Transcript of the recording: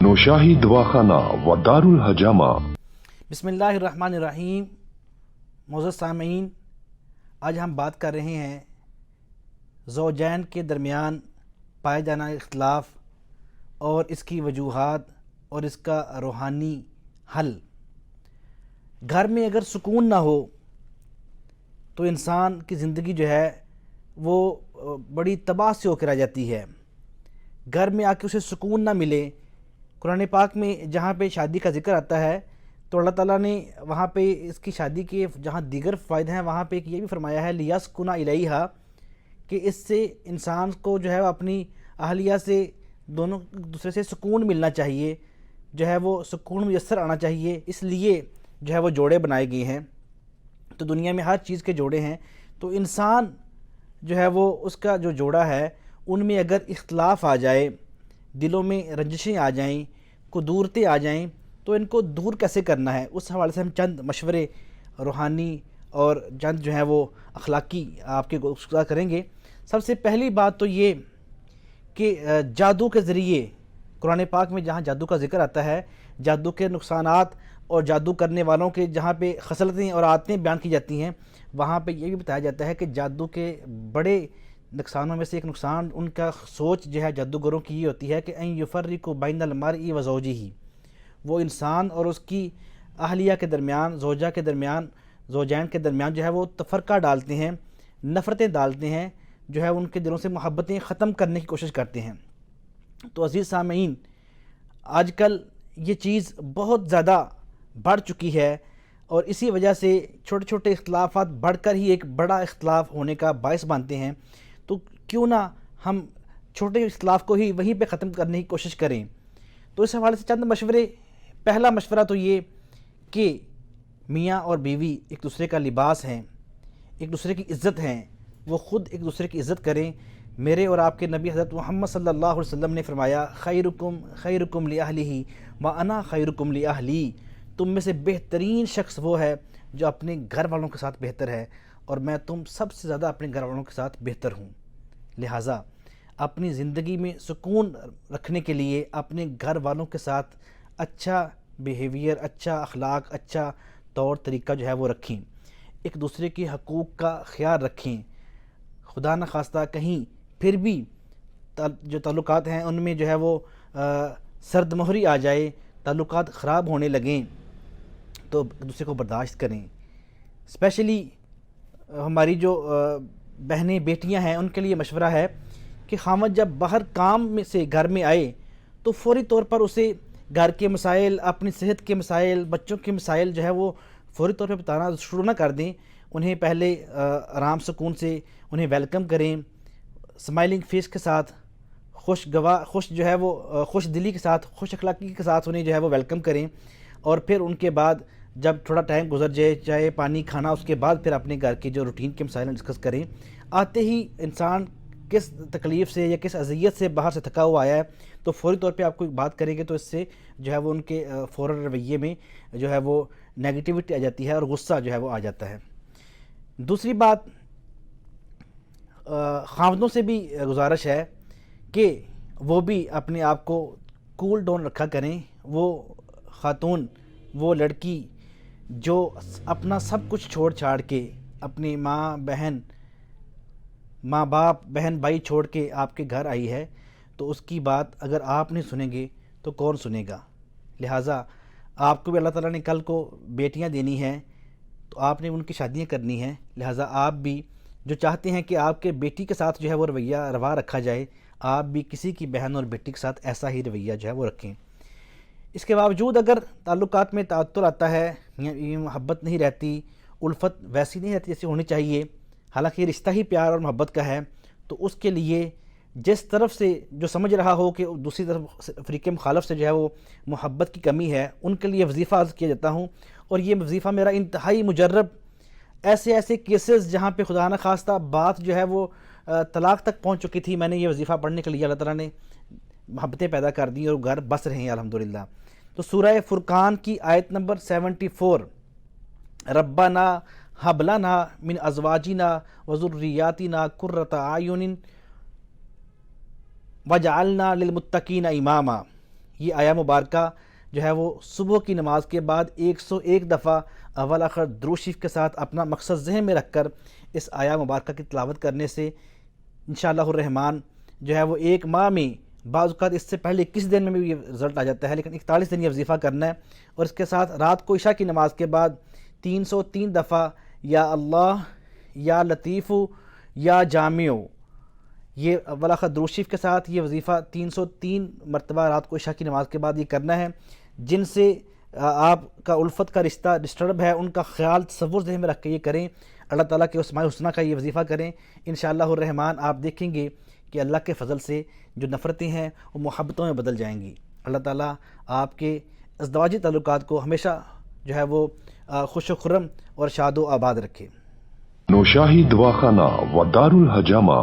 نوشاہی دواخانہ و دارالحجامہ۔ بسم اللہ الرحمن الرحیم۔ معزز سامعین، آج ہم بات کر رہے ہیں زوجین کے درمیان پائے جانا اختلاف اور اس کی وجوہات اور اس کا روحانی حل۔ گھر میں اگر سکون نہ ہو تو انسان کی زندگی جو ہے وہ بڑی تباہ سے ہو کے رہ جاتی ہے۔ گھر میں آ کے اسے سکون نہ ملے، قرآن پاک میں جہاں پہ شادی کا ذکر آتا ہے تو اللہ تعالیٰ نے وہاں پہ اس کی شادی کے جہاں دیگر فائدے ہیں وہاں پہ یہ بھی فرمایا ہے لیسکن الیہا، کہ اس سے انسان کو جو ہے اپنی اہلیہ سے دونوں دوسرے سے سکون ملنا چاہیے، جو ہے وہ سکون میسر آنا چاہیے، اس لیے جو ہے وہ جوڑے بنائے گئے ہیں۔ تو دنیا میں ہر چیز کے جوڑے ہیں، تو انسان جو ہے وہ اس کا جو جوڑا ہے ان میں اگر اختلاف آ جائے، دلوں میں رنجشیں آ جائیں، کدورتیں آ جائیں، تو ان کو دور کیسے کرنا ہے، اس حوالے سے ہم چند مشورے روحانی اور چند جو ہیں وہ اخلاقی آپ کے گفتگو کریں گے۔ سب سے پہلی بات تو یہ کہ جادو کے ذریعے قرآن پاک میں جہاں جادو کا ذکر آتا ہے، جادو کے نقصانات اور جادو کرنے والوں کے جہاں پہ خصلتیں اور عادتیں بیان کی جاتی ہیں، وہاں پہ یہ بھی بتایا جاتا ہے کہ جادو کے بڑے نقصانوں میں سے ایک نقصان ان کا سوچ جو ہے جادوگروں کی یہ ہوتی ہے کہ ان یفرقوا بین المرء و زوجہ، وہ انسان اور اس کی اہلیہ کے درمیان، زوجہ کے درمیان، زوجین کے درمیان جو ہے وہ تفرقہ ڈالتے ہیں، نفرتیں ڈالتے ہیں، جو ہے ان کے دلوں سے محبتیں ختم کرنے کی کوشش کرتے ہیں۔ تو عزیز سامعین، آج کل یہ چیز بہت زیادہ بڑھ چکی ہے اور اسی وجہ سے چھوٹے چھوٹے اختلافات بڑھ کر ہی ایک بڑا اختلاف ہونے کا باعث بنتے ہیں۔ تو کیوں نہ ہم چھوٹے اختلاف کو ہی وہیں پہ ختم کرنے کی کوشش کریں۔ تو اس حوالے سے چند مشورے۔ پہلا مشورہ تو یہ کہ میاں اور بیوی ایک دوسرے کا لباس ہیں، ایک دوسرے کی عزت ہیں، وہ خود ایک دوسرے کی عزت کریں۔ میرے اور آپ کے نبی حضرت محمد صلی اللہ علیہ وسلم نے فرمایا خیرکم خیرکم لأہلہ وانا خیرکم لأہلی، تم میں سے بہترین شخص وہ ہے جو اپنے گھر والوں کے ساتھ بہتر ہے اور میں تم سب سے زیادہ اپنے گھر والوں کے ساتھ بہتر ہوں۔ لہٰذا اپنی زندگی میں سکون رکھنے کے لیے اپنے گھر والوں کے ساتھ اچھا بیہیویئر، اچھا اخلاق، اچھا طور طریقہ جو ہے وہ رکھیں، ایک دوسرے کے حقوق کا خیال رکھیں۔ خدا نخواستہ کہیں پھر بھی جو تعلقات ہیں ان میں جو ہے وہ سرد مہری آ جائے، تعلقات خراب ہونے لگیں تو ایک دوسرے کو برداشت کریں۔ اسپیشلی ہماری جو بہنیں بیٹیاں ہیں ان کے لیے مشورہ ہے کہ خاوند جب باہر کام میں سے گھر میں آئے تو فوری طور پر اسے گھر کے مسائل، اپنی صحت کے مسائل، بچوں کے مسائل جو ہے وہ فوری طور پہ بتانا شروع نہ کر دیں۔ انہیں پہلے آرام سکون سے انہیں ویلکم کریں، اسمائلنگ فیس کے ساتھ، خوش دلی کے ساتھ، خوش اخلاقی کے ساتھ انہیں جو ہے وہ ویلکم کریں، اور پھر ان کے بعد جب تھوڑا ٹائم گزر جائے، چائے پانی کھانا، اس کے بعد پھر اپنے گھر کے جو روٹین کے مسائل ڈسکس کریں۔ آتے ہی انسان کس تکلیف سے یا کس اذیت سے باہر سے تھکا ہوا آیا ہے تو فوری طور پہ آپ کوئی بات کریں گے تو اس سے جو ہے وہ ان کے فوراً رویے میں جو ہے وہ نیگیٹیوٹی آ جاتی ہے اور غصہ جو ہے وہ آ جاتا ہے۔ دوسری بات، خاوندوں سے بھی گزارش ہے کہ وہ بھی اپنے آپ کو کول ڈاؤن رکھا کریں۔ وہ خاتون، وہ لڑکی جو اپنا سب کچھ چھوڑ چھاڑ کے، اپنی ماں باپ، بہن بھائی چھوڑ کے آپ کے گھر آئی ہے، تو اس کی بات اگر آپ نہیں سنیں گے تو کون سنے گا؟ لہٰذا آپ کو بھی اللہ تعالیٰ نے کل کو بیٹیاں دینی ہیں تو آپ نے ان کی شادیاں کرنی ہیں، لہٰذا آپ بھی جو چاہتے ہیں کہ آپ کے بیٹی کے ساتھ جو ہے وہ رویہ روا رکھا جائے، آپ بھی کسی کی بہن اور بیٹی کے ساتھ ایسا ہی رویہ جو ہے وہ رکھیں۔ اس کے باوجود اگر تعلقات میں تعطل آتا ہے، یہ محبت نہیں رہتی، الفت ویسی نہیں رہتی جیسی ہونی چاہیے، حالانکہ یہ رشتہ ہی پیار اور محبت کا ہے، تو اس کے لیے جس طرف سے جو سمجھ رہا ہو کہ دوسری طرف فریق مخالف سے جو ہے وہ محبت کی کمی ہے، ان کے لیے وظیفہ عرض کیا جاتا ہوں، اور یہ وظیفہ میرا انتہائی مجرب، ایسے کیسز جہاں پہ خدا نخواستہ بات جو ہے وہ طلاق تک پہنچ چکی تھی، میں نے یہ وظیفہ پڑھنے کے لیے اللہ تعالیٰ نے محبتیں پیدا کر دی اور گھر بس رہے ہیں الحمدللہ۔ تو سورہ فرقان کی آیت نمبر 74، ربنا ہب لنا من ازواجنا وذریاتنا قرۃ اعین وجعلنا للمتقین اماما، یہ آیا مبارکہ جو ہے وہ صبح کی نماز کے بعد 101 دفعہ اول آخر درود شریف کے ساتھ اپنا مقصد ذہن میں رکھ کر اس آیا مبارکہ کی تلاوت کرنے سے انشاءاللہ الرحمن جو ہے وہ ایک ماہ میں، بعض اوقات اس سے پہلے 21 دن میں بھی یہ رزلٹ آ جاتا ہے، لیکن 41 دن یہ وظیفہ کرنا ہے، اور اس کے ساتھ رات کو عشاء کی نماز کے بعد 303 دفعہ یا اللہ، یا لطیف، یا جامع، یہ اول آخر درود شریف کے ساتھ یہ وظیفہ 303 مرتبہ رات کو عشاء کی نماز کے بعد یہ کرنا ہے۔ جن سے آپ کا الفت کا رشتہ ڈسٹرب ہے ان کا خیال تصور ذہن میں رکھ کے یہ کریں، اللہ تعالیٰ کے اسماء الحسنیٰ کا یہ وظیفہ کریں، انشاءاللہ الرحمن آپ دیکھیں گے کہ اللہ کے فضل سے جو نفرتیں ہیں وہ محبتوں میں بدل جائیں گی۔ اللہ تعالیٰ آپ کے ازدواجی تعلقات کو ہمیشہ جو ہے وہ خوش و خرم اور شاد و آباد رکھے۔ نوشاہی دواخانہ و دار الحجامہ